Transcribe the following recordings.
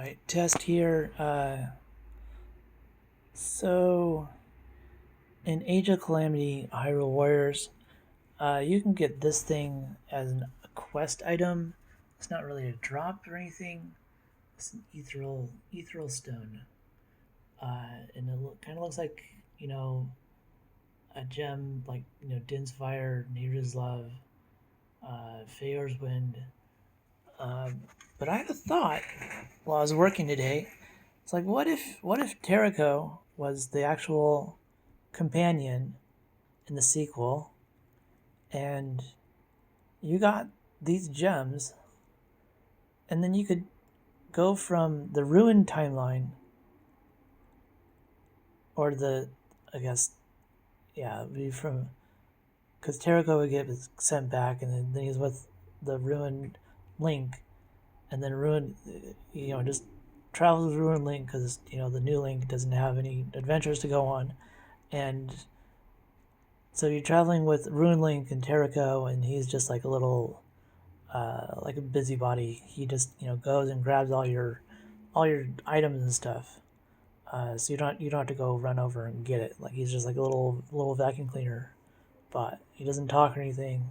Right, test here. So in Age of Calamity Hyrule Warriors, you can get this thing as a quest item. It's not really a drop or anything. It's an ethereal stone, and it kind of looks like you know a gem, like Din's Fire, Nira's Love, Feor's Wind. Um, but I had a thought while I was working today. It's like, what if Terraco was the actual companion in the sequel, and you got these gems, and then you could go from the ruined timeline, or I guess, yeah, it'd be from, because Terraco would get sent back, and then he's with the ruined Link, and then ruined, just travels ruined Link because the new Link doesn't have any adventures to go on, and so you're traveling with Ruined Link and Terraco, and he's just like a little, like a busybody. He just goes and grabs all your items and stuff. So you don't have to go run over and get it. Like he's just like a little vacuum cleaner, but he doesn't talk or anything.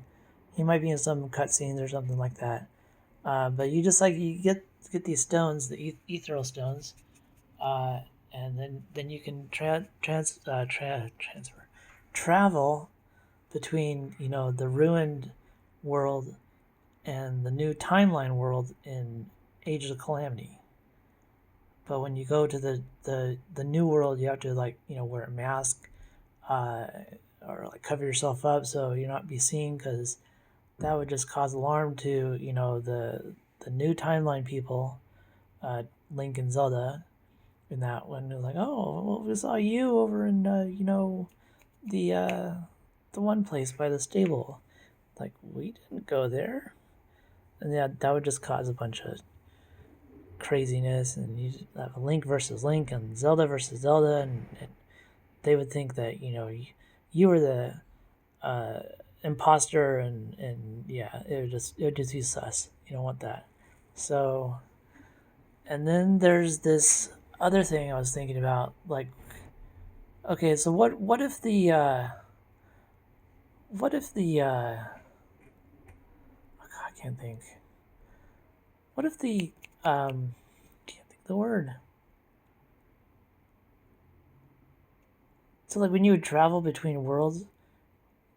He might be in some cutscenes or something like that. But you just like you get these stones, the ethereal stones, uh, and then you can transfer travel between the ruined world and the new timeline world in Age of Calamity. But when you go to the new world, you have to wear a mask, uh, or like cover yourself up so you're not be seen, because that would just cause alarm to the new timeline people, uh, Link and Zelda. In that one, they're like, oh, well, we saw you over in the the one place by the stable. Like, we didn't go there. And yeah, that would just cause a bunch of craziness, and you have Link versus Link and Zelda versus Zelda, and they would think that you were the uh, imposter, and yeah, it would just be sus. You don't want that. So, and then there's this other thing I was thinking about, like, okay, so what if the oh God, I can't think. What if the can't think of the word. So like when you would travel between worlds,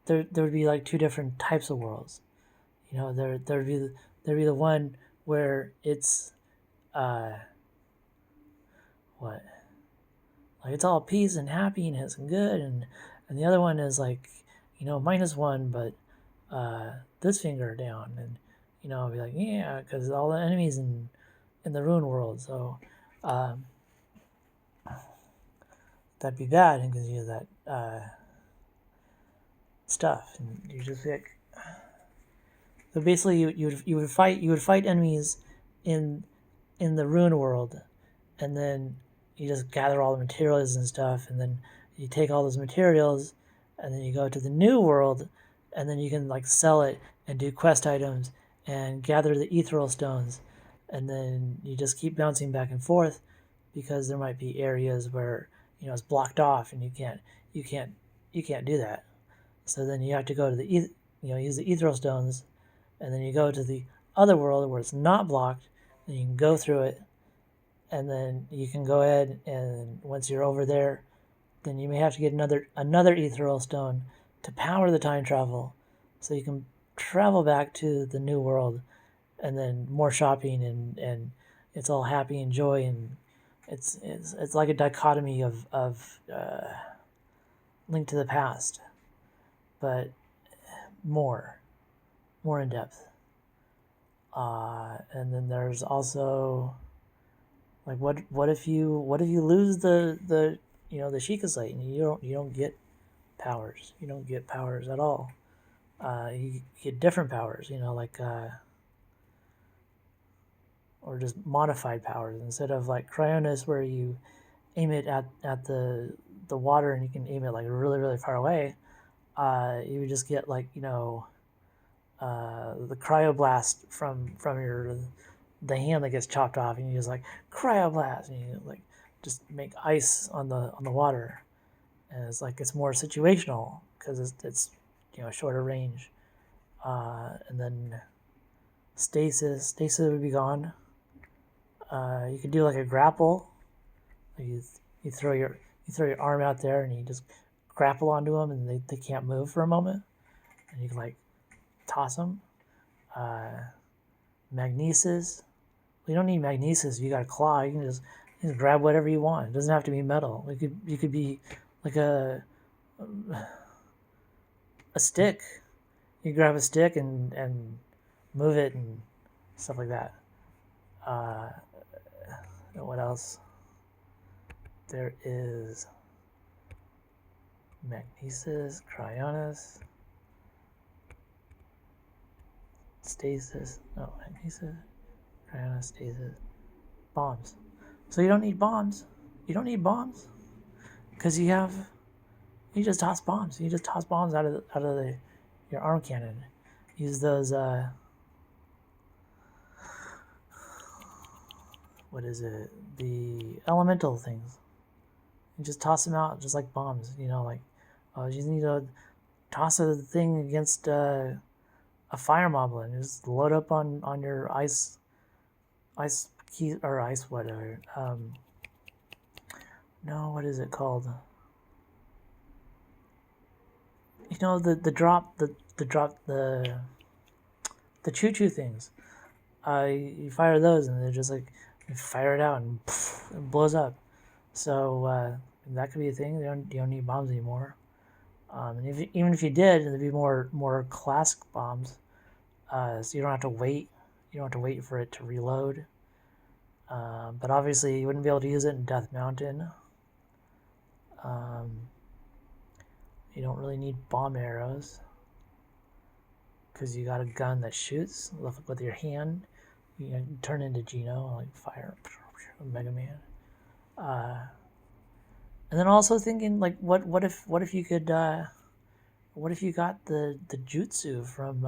there would be like two different types of worlds. There'd be the one where it's uh what like it's all peace and happiness and good, and the other one is like -1, but this finger down, and I'll be like, yeah, because all the enemies in the ruin world. So um, that'd be bad because you have that stuff, and you just like, so basically you would fight enemies in the ruin world, and then you just gather all the materials and stuff, and then you take all those materials, and then you go to the new world, and then you can like sell it and do quest items and gather the ethereal stones, and then you just keep bouncing back and forth, because there might be areas where it's blocked off, and you can't you can't do that. So then you have to go to use the ethereal stones, and then you go to the other world where it's not blocked, and you can go through it, and then you can go ahead, and once you're over there, then you may have to get another ethereal stone to power the time travel, so you can travel back to the new world, and then more shopping, and it's all happy and joy, and it's like a dichotomy of Link to the Past, but more more in depth. And then there's also like what if you lose the Sheikah Slate, and you don't get powers. You don't get powers at all. You get different powers. Like or just modified powers, instead of like Cryonis, where you aim it at the water, and you can aim it like really really far away. You would just get like the cryoblast from your the hand that gets chopped off, and you just like cryoblast, and you like just make ice on the water, and it's more situational because it's shorter range, and then stasis would be gone. You could do like a grapple. You you throw your arm out there and you just grapple onto them, and they can't move for a moment, and you can like toss them. Magnesis. You don't need magnesis if you got a claw. You can just grab whatever you want. It doesn't have to be metal. You could be like a stick. You grab a stick and move it and stuff like that. What else? There is magnesis, cryonis, stasis. No, magnesis, cryonis, stasis, bombs. So you don't need bombs. You don't need bombs because you just toss bombs. You just toss bombs out of your arm cannon. Use those what is it? The elemental things. You just toss them out just like bombs. Like you just need to toss a thing against a fire moblin. Just load up on your ice key or ice whatever. No, what is it called? The drop the choo-choo things. You fire those and they're just like you fire it out and poof, it blows up. So that could be a thing. You don't need bombs anymore. And even if you did, it'd be more classic bombs. So you don't have to wait. You don't have to wait for it to reload. But obviously, you wouldn't be able to use it in Death Mountain. You don't really need bomb arrows because you got a gun that shoots with your hand. You turn into Geno, like fire, Mega Man. And then also thinking like, what if you could, what if you got the jutsu from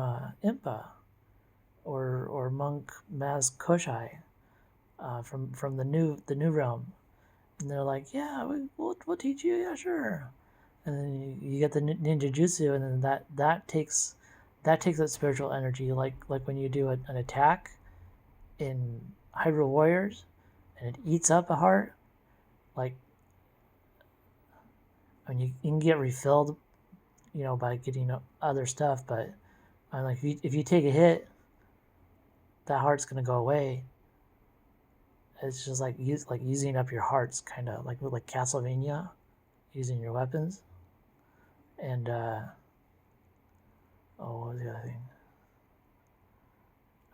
Impa, or Monk Maz Koshai, from the new realm, and they're like, yeah, we'll teach you, yeah, sure. And then you get the ninja jutsu, and then that takes that spiritual energy, like when you do an attack in Hyrule Warriors, and it eats up a heart. Like, I mean, you can get refilled, by getting other stuff, but like if you take a hit, that heart's gonna go away. It's just like using up your hearts, kind of like Castlevania, using your weapons. And what was the other thing?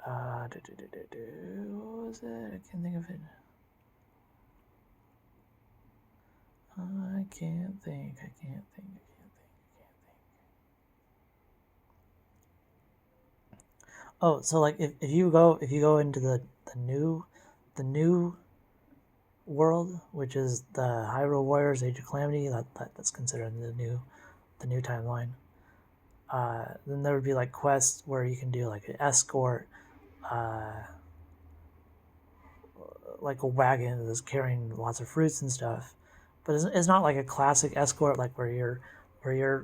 What was it? I can't think of it. I can't think. Oh, so like if you go into the new world, which is the Hyrule Warriors Age of Calamity, that's considered the new timeline. Then there would be like quests where you can do like an escort, like a wagon that's carrying lots of fruits and stuff. But it's not like a classic escort, like where you're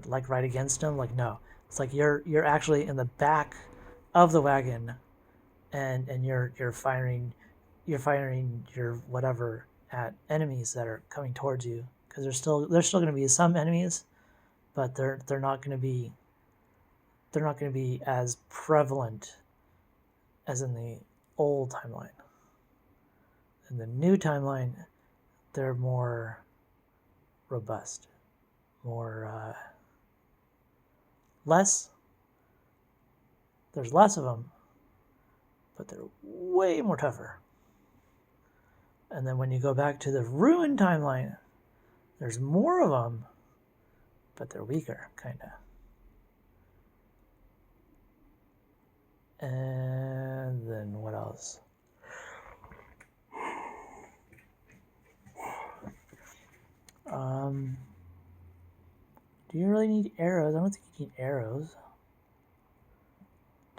like right against them. Like, no, it's like you're actually in the back of the wagon, and you're firing your whatever at enemies that are coming towards you, because there's still going to be some enemies, but they're not going to be as prevalent as in the old timeline. In the new timeline, they're more robust, more there's less of them, but they're way more tougher. And then when you go back to the ruined timeline, there's more of them, but they're weaker, kind of. And then what else? Do you really need arrows? I don't think you need arrows.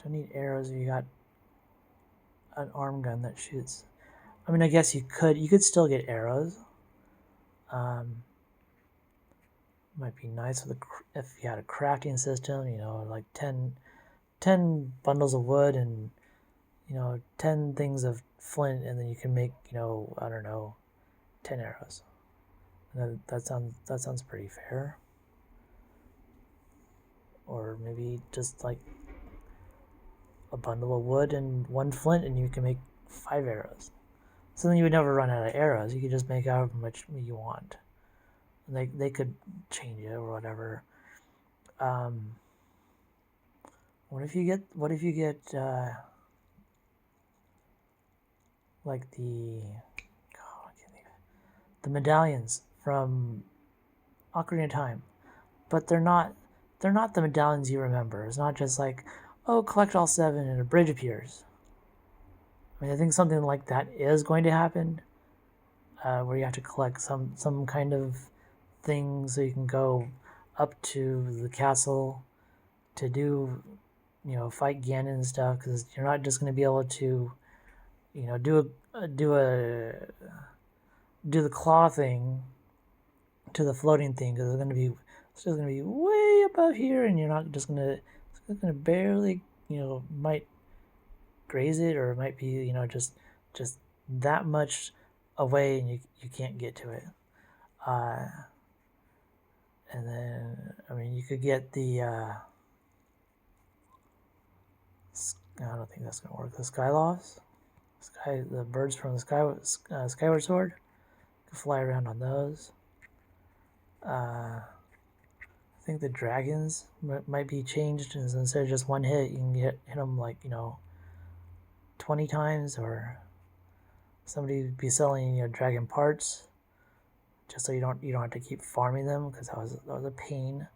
Don't need arrows if you got an arm gun that shoots. I mean, I guess you could still get arrows. Might be nice if you had a crafting system, like 10 bundles of wood and 10 things of flint, and then you can make, I don't know, 10 arrows. That sounds pretty fair. Or maybe just like a bundle of wood and 1 flint, and you can make 5 arrows. So then you would never run out of arrows. You could just make however much you want. And they could change it or whatever. What if you get like the medallions from Ocarina of Time, but they're not the medallions you remember. It's not just like, oh, collect all 7 and a bridge appears. I mean, I think something like that is going to happen, where you have to collect some kind of thing so you can go up to the castle to do, fight Ganon and stuff, because you're not just going to be able to, do the claw thing to the floating thing, because it's just going to be way above here, and you're not just going to, it's going to barely, might graze it, or it might be, just that much away, and you can't get to it. And then, I mean, you could get the, I don't think that's going to work. The Skylofts, the birds from the Skyward Sword, you can fly around on those. I think the dragons might be changed, and instead of just 1 hit, you can hit them like, 20 times, or somebody would be selling, dragon parts, just so you don't have to keep farming them, because that was a pain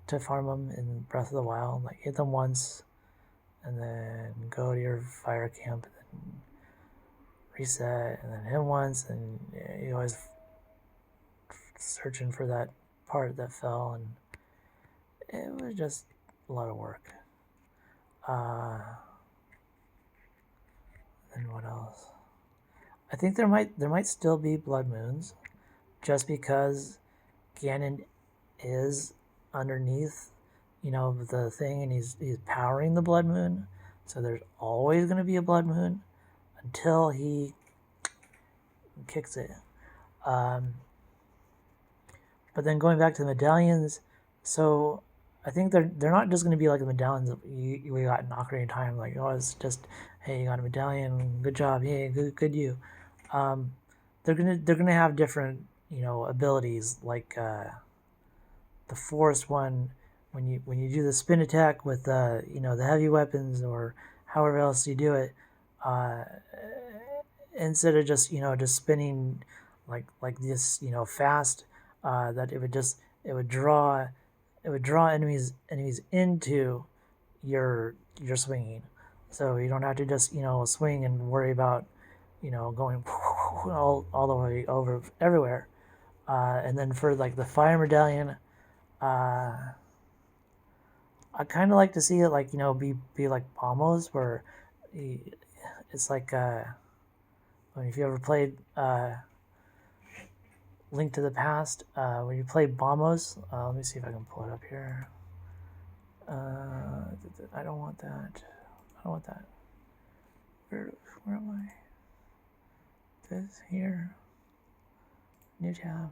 to farm them in Breath of the Wild. Like, hit them once, and then go to your fire camp, and then reset, and then hit once, and you always searching for that part that fell, and it was just a lot of work. And what else? I think there might still be blood moons, just because Ganon is underneath, the thing, and he's powering the blood moon. So there's always going to be a blood moon until he kicks it. But then going back to the medallions, so I think they're not just going to be like the medallions that we got in Ocarina of Time. Like, oh, it's just, hey, you got a medallion, good job, hey, good you. They're gonna have different, abilities, like the forest one, when you do the spin attack with the heavy weapons, or however else you do it, instead of just spinning like this, fast, that it would draw enemies into your swinging, so you don't have to just swing and worry about going all the way over everywhere. And then for like the fire medallion, I kind of like to see it like be like Bombos, where it's like if you ever played Link to the Past, when you play Bombos, let me see if I can pull it up here. I don't want that. Where am I? This here. New tab.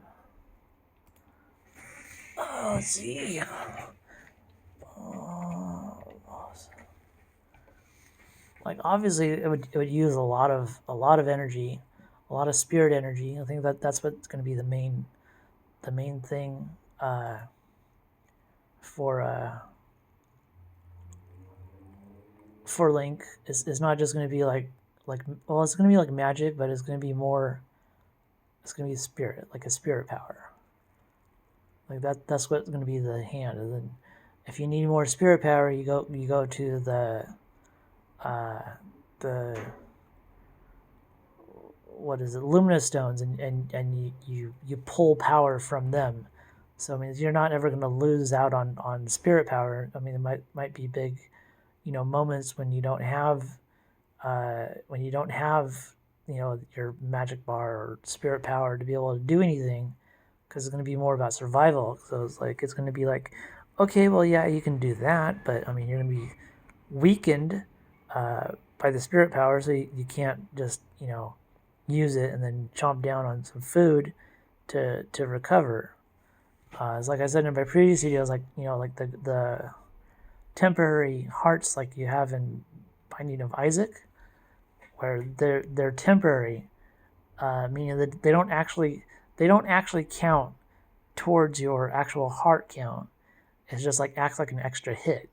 Oh, let's see. Like, obviously it would use a lot of energy, a lot of spirit energy. I think that's what's going to be the main thing for Link. Is not just going to be like well, it's going to be like magic, but it's going to be more, it's going to be spirit, like a spirit power. Like that's what's going to be the hand. And then if you need more spirit power, you go to the what is it, Luminous Stones, and you pull power from them. So I mean, you're not ever going to lose out on spirit power. I mean, it might be big, moments when you don't have when you don't have, your magic bar or spirit power to be able to do anything, because it's going to be more about survival. So it's going to be like, okay, well, yeah, you can do that, but I mean, you're going to be weakened by the spirit power, so you can't just use it and then chomp down on some food to recover. It's like I said in my previous videos, like like the temporary hearts like you have in Binding of Isaac, where they're temporary, meaning that they don't actually count towards your actual heart count. It's just like acts like an extra hit.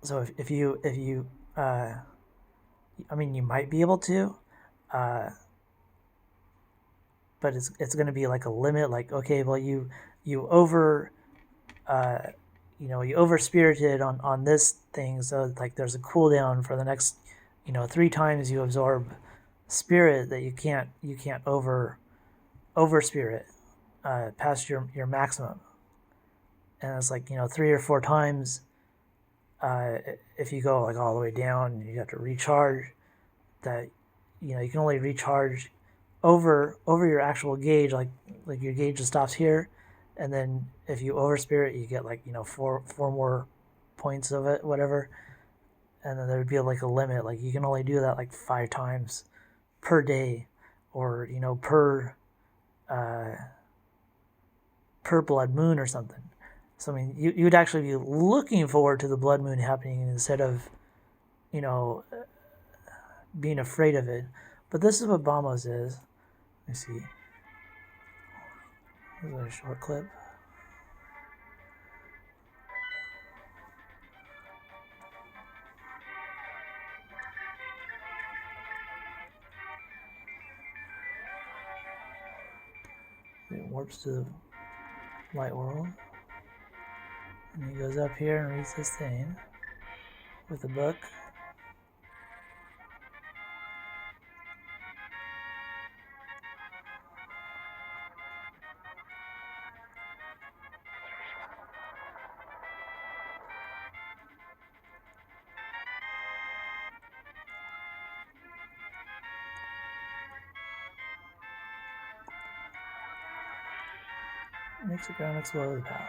So if you I mean, you might be able to, uh, but it's going to be like a limit. Like, okay, well, you over you over spirited on this thing, so like there's a cooldown for the next 3 times you absorb spirit, that you can't over spirit past your maximum. And it's like 3 or 4 times. If you go like all the way down, you have to recharge. That you can only recharge over your actual gauge. Like your gauge just stops here, and then if you over spirit, you get like four more points of it, whatever. And then there would be like a limit. Like you can only do that like 5 times per day, or uh, per blood moon or something. So I mean, you would actually be looking forward to the blood moon happening instead of, you know, being afraid of it. But this is what Bamos is. Let me see. This is a short clip. It warps to the light world. And he goes up here and reads this thing with a book. Makes the ground explode with power.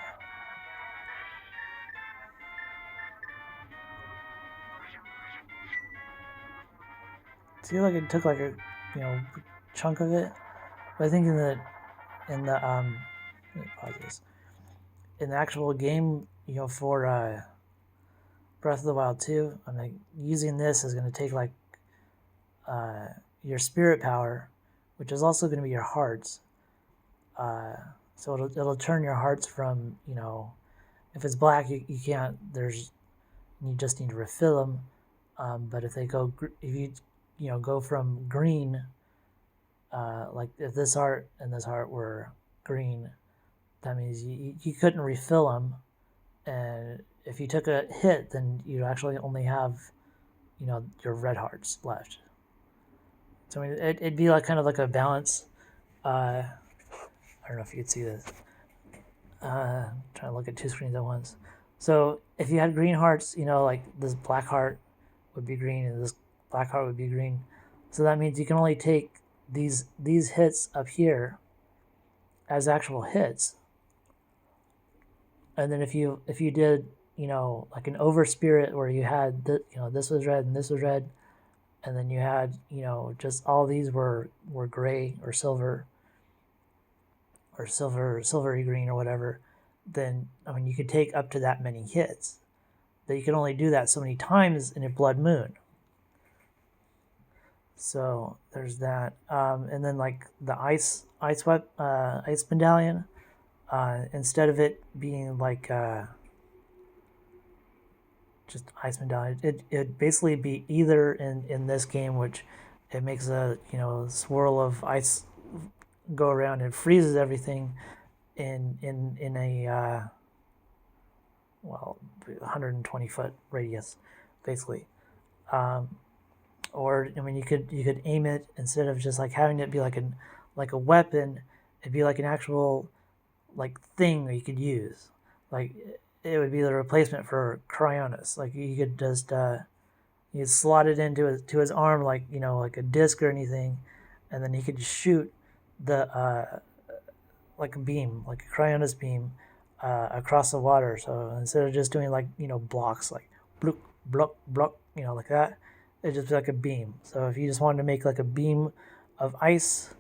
See, like it took like a chunk of it, but I think in the let me pause this. In the actual game, for Breath of the Wild 2, I'm like using this is going to take like your spirit power, which is also going to be your hearts. So it'll turn your hearts from if it's black, you can't. You just need to refill them. But if you go from green, like if this heart and this heart were green, that means you couldn't refill them. And if you took a hit, then you'd actually only have your red hearts left. So I mean, it'd be like kind of like a balance. I don't know if you could see this. Trying to look at 2 screens at once. So if you had green hearts, like this black heart would be green and this black heart would be green. So that means you can only take these hits up here as actual hits. And then if you did like an over spirit where you had this was red and this was red, and then you had just all these were gray or silver or silvery green or whatever, then I mean you could take up to that many hits. But you can only do that so many times in a blood moon. So there's that. And then like the ice medallion, instead of it being like just ice medallion, it'd basically be either in this game, which it makes a swirl of ice go around and freezes everything in a 120 foot radius, basically. Or I mean, you could aim it instead of just like having it be like a weapon. It'd be like an actual like thing that you could use. Like it would be the replacement for Cryonis. Like you could just You'd slot it into his arm like like a disc or anything, and then he could shoot the like a beam, like a Cryonis beam, across the water. So instead of just doing like blocks like block block block, like that, it just be like a beam. So if you just wanted to make like a beam of ice,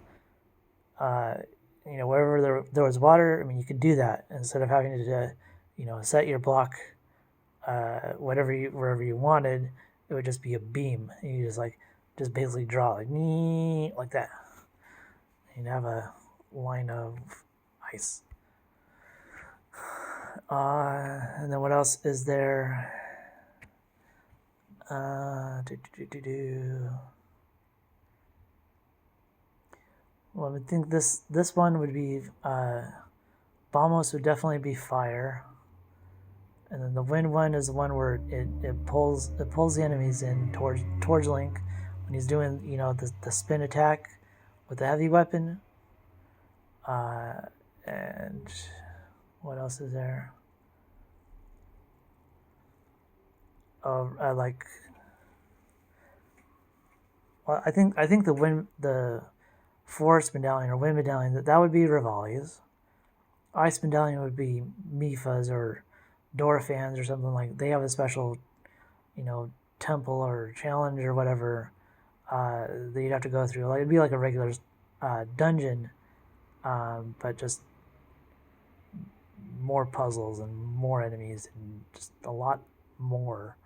uh, wherever there was water, I mean, you could do that instead of having to, set your block, wherever you wanted. It would just be a beam. You just basically draw like that. You'd have a line of ice. And then what else is there? Well, I would think this one would be Bamos would definitely be fire, and then the wind one is the one where it pulls the enemies in towards Link when he's doing the spin attack with the heavy weapon. And what else is there? Oh, well, I think the forest medallion or wind medallion that would be Revali's. Ice medallion would be Mipha's or Dorephan's or something like. They have a special, temple or challenge or whatever that you'd have to go through. Like it'd be like a regular dungeon, but just more puzzles and more enemies and just a lot more.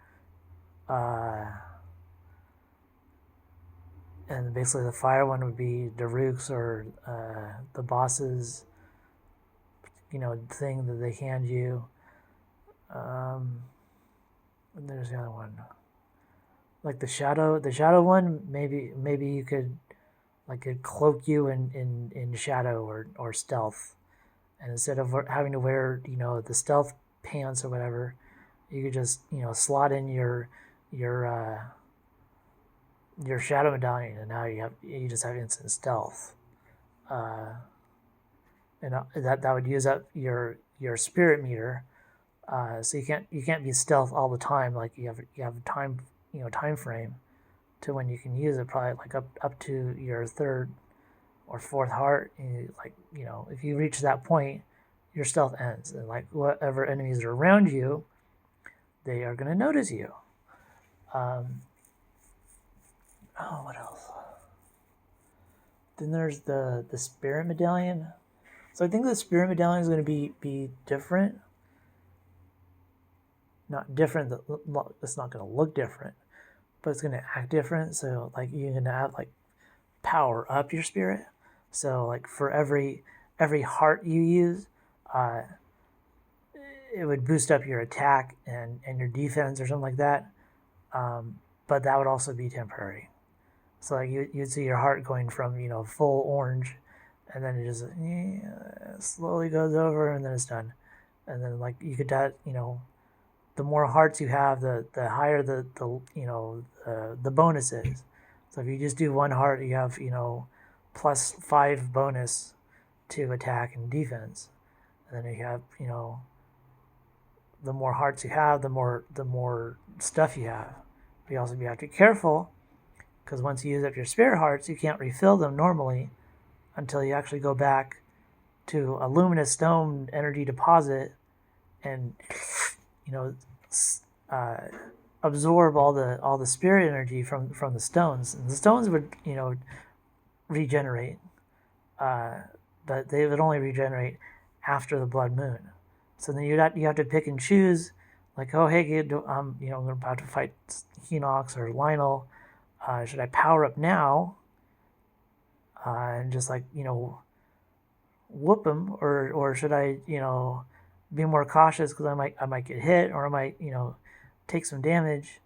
And basically the fire one would be Daruk's or the boss's, thing that they hand you. And there's the other one. Like the shadow one, maybe you could like it cloak you in shadow or stealth, and instead of having to wear the stealth pants or whatever, you could just slot in your shadow medallion, and now you just have instant stealth, and that would use up your spirit meter, so you can't be stealth all the time. Like you have a time frame to when you can use it, probably like up to your third or fourth heart. If you reach that point, your stealth ends, and like whatever enemies are around you, they are going to notice you. What else? Then there's the spirit medallion. So I think the spirit medallion is going to be different. Not different. It's not going to look different, but it's going to act different. So like you're going to have like power up your spirit. So like for every heart you use, it would boost up your attack and your defense or something like that. But that would also be temporary. So like you'd see your heart going from full orange, and then it just slowly goes over, and then it's done. And then like you could the more hearts you have, the higher the bonus is. So if you just do one heart, you have +5 bonus to attack and defense. And then you have the more hearts you have, the more stuff you have. But you also have to be careful, because once you use up your spare hearts, you can't refill them normally until you actually go back to a luminous stone energy deposit and absorb all the spirit energy from the stones. And the stones would regenerate, but they would only regenerate after the blood moon. So then you have to pick and choose, like, oh hey, I'm about to fight Hinox or Lynel. Should I power up now and just like whoop him, or should I be more cautious because I might get hit, or I might take some damage,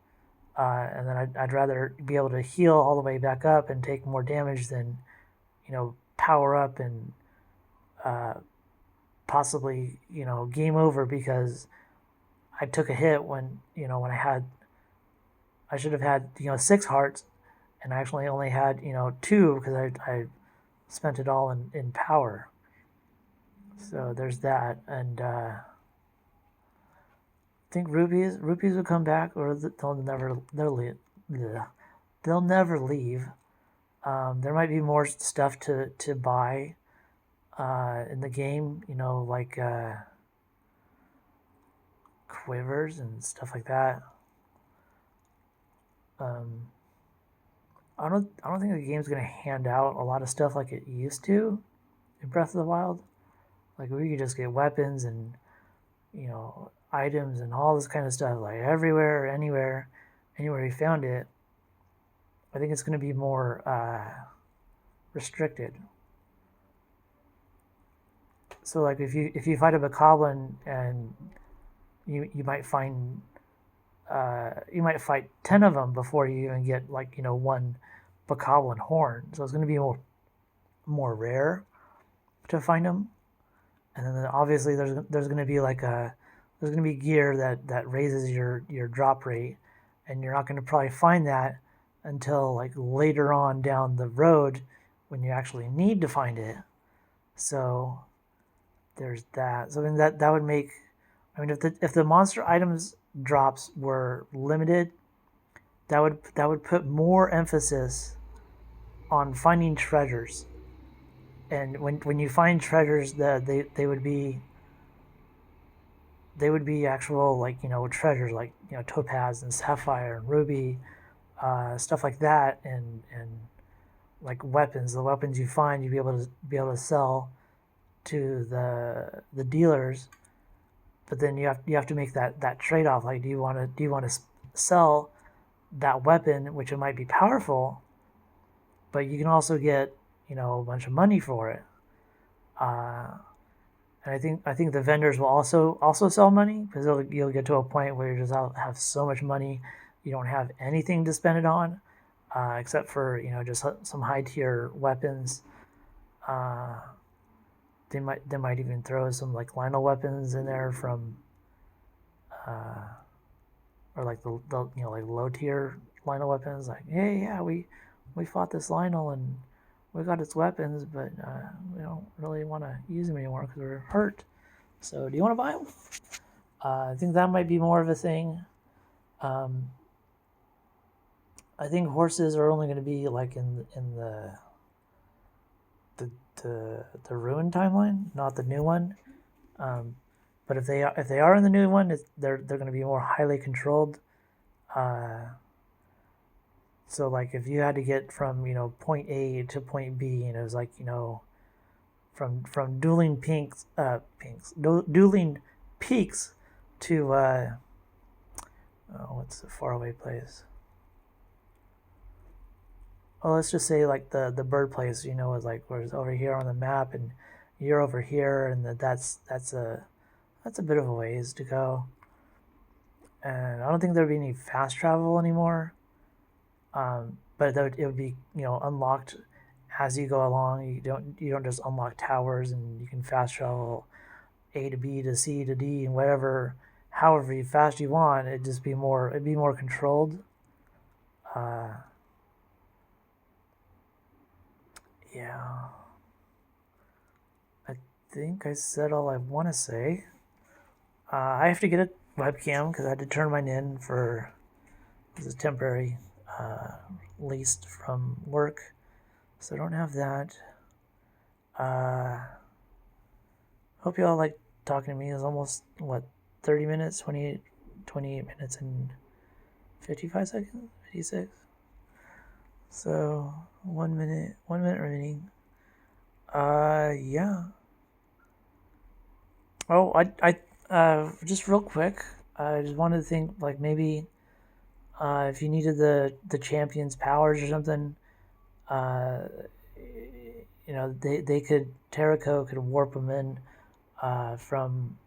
and then I'd rather be able to heal all the way back up and take more damage than power up and possibly game over because I took a hit when when I should have had 6 hearts, and I actually only had 2 because I spent it all in power. So there's that. And I think rupees will come back, or they'll they'll never leave. There might be more stuff to buy in the game, like quivers and stuff like that. Um, I don't think the game's gonna hand out a lot of stuff like it used to in Breath of the Wild. Like we could just get weapons and items and all this kind of stuff like everywhere, anywhere you found it. I think it's gonna be more restricted. So like if you fight a bokoblin and you might find you might fight 10 of them before you even get like one bokoblin horn. So it's going to be more rare to find them. And then obviously there's going to be there's going to be gear that raises your drop rate, and you're not going to probably find that until like later on down the road when you actually need to find it. So there's that. So I mean that would make, I mean if the monster items drops were limited, that would put more emphasis on finding treasures. And when you find treasures, they would be actual treasures like topaz and sapphire and ruby, stuff like that, and like weapons. The weapons you find, you'd be able to sell to the dealers. But then you have to make that trade off. Like, do you want to sell that weapon, which it might be powerful, but you can also get a bunch of money for it. And I think the vendors will also sell money, because you'll get to a point where you just have so much money you don't have anything to spend it on, except for just some high tier weapons. They might even throw some like Lynel weapons in there from, or like the like low tier Lynel weapons. Like, hey, yeah, we fought this Lynel and we got its weapons, but we don't really want to use them anymore because we're hurt. So do you want to buy them? I think that might be more of a thing. I think horses are only going to be like in the Ruin timeline, not the new one. But if they are in the new one, they're going to be more highly controlled. So like if you had to get from point A to point B, and it was like from Dueling Peaks to what's the faraway place? Oh, let's just say like the bird place, is like where it's over here on the map, and you're over here, and that's a bit of a ways to go. And I don't think there'd be any fast travel anymore. But it would be unlocked as you go along. You don't just unlock towers and you can fast travel A to B to C to D and whatever, however fast you want. It'd be more controlled. Yeah. I think I said all I want to say. I have to get a webcam because I had to turn mine in for this is temporary leased from work, so I don't have that. Hope you all like talking to me. It's almost 30 minutes, 28 minutes and 55 seconds, 56. So 1 minute remaining. Yeah. Oh, I just real quick, I just wanted to think like maybe if you needed the champion's powers or something, they could Terraco could warp them in from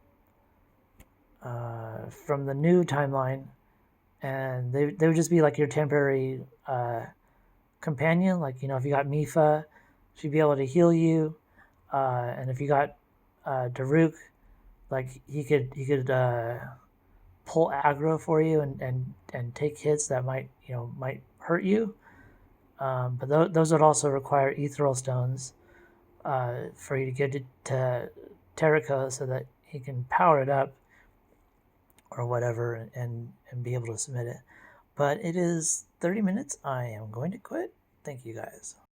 the new timeline, and they would just be like your temporary companion. Like if you got Mifa, she'd be able to heal you, and if you got Daruk, like he could pull aggro for you and take hits that might hurt you. But those would also require ethereal stones for you to get to Terraco so that he can power it up or whatever and be able to submit it. But it is 30 minutes. I am going to quit. Thank you guys.